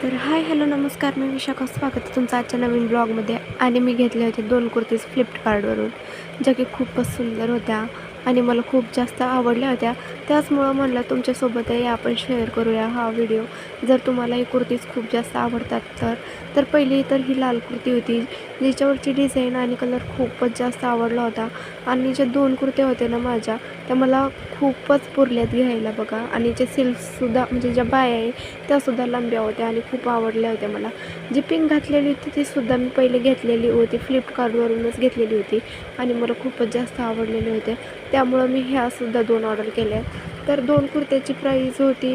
तर hi hello नमस्कार, मी विशाखा. स्वागत आहे तुमचं आजच्या नवीन ब्लॉगमध्ये. आणि मी घेतले होते 2 कुर्तीज फ्लिपकार्टवरून, ज्या की खूपच सुंदर होत्या आणि मला खूप जास्त आवडल्या होत्या. त्याचमुळं म्हणलं तुमच्यासोबतही आपण शेअर करूया हा व्हिडिओ. जर तुम्हाला ही कुर्तीज खूप जास्त आवडतात तर पहिली तर ही लाल कुर्ती होती, जिच्यावरची डिझाईन आणि कलर खूपच जास्त आवडला होता. आणि ज्या 2 कुर्त्या होत्या ना माझ्या, त्या मला खूपच पुरल्यात घ्यायला बघा. आणि जे सिल्कसुद्धा म्हणजे ज्या बाया आहे त्यासुद्धा लांब्या होत्या आणि खूप आवडल्या होत्या मला. जी पिंक घातलेली होती तीसुद्धा मी पहिले घेतलेली होती, फ्लिपकार्टवरूनच घेतलेली होती आणि मला खूपच जास्त आवडलेले होते. त्यामुळं मी ह्यासुद्धा 2 ऑर्डर केल्या. तर 2 कुर्त्याची प्राईस होती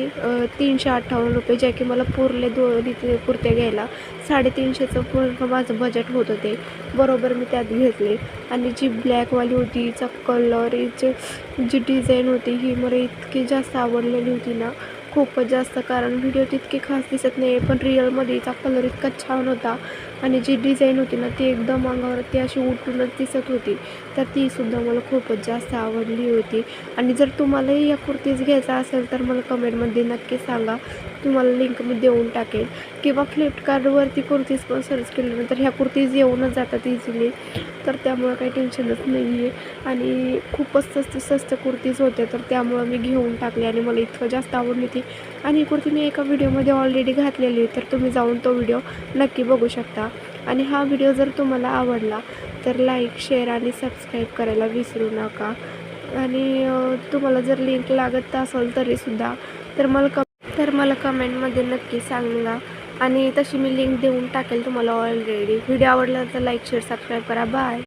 ₹358, ज्या की मला पुरले दोन्ही कुर्त्या घ्यायला. 350चं पूर्ण माझं बजेट होतं ते. बरोबर मी त्यात घेतले. आणि जी ब्लॅकवाली होती, हिचा कलर, जी डिझाईन होती ही मला इतकी जास्त आवडलेली होती ना, खूपच जास्त. कारण व्हिडिओत इतकी खास दिसत नाही आहे, पण रिअलमध्ये हिचा कलर इतका छान होता आणि जी डिझाईन होती ना ती एकदम अंगावरती अशी उठूनच दिसत होती. तर तीसुद्धा मला खूपच जास्त आवडली होती. आणि जर तुम्हालाही या कुर्तीज घ्यायचा असेल तर मला कमेंटमध्ये नक्की सांगा, तुम्हाला लिंक मी देऊन टाकेल. किंवा फ्लिपकार्टवरती कुर्तीज पण सर्च केल्यानंतर ह्या कुर्तीज येऊनच जातात इझिली. तर त्यामुळं काही टेन्शनच नाही आहे. आणि खूपच स्वस्त कुर्तीज होत्या, तर त्यामुळं मी घेऊन टाकले आणि मला इतकं जास्त आवडली होती. आणि ही कुर्ती मी एका व्हिडिओमध्ये ऑलरेडी घातलेली आहे, तर तुम्ही जाऊन तो व्हिडिओ नक्की बघू शकता. आणि हा व्हिडिओ जर तुम्हाला आवडला तर लाईक, शेअर आणि सबस्क्राईब करायला विसरू नका. आणि तुम्हाला जर लिंक लागत असेल तरीसुद्धा तर मला कमेंटमध्ये नक्की सांगा. आणि तशी मी लिंक देऊन टाकेल तुम्हाला ऑलरेडी. व्हिडिओ आवडला तर लाईक, शेअर, सबस्क्राईब करा. बाय.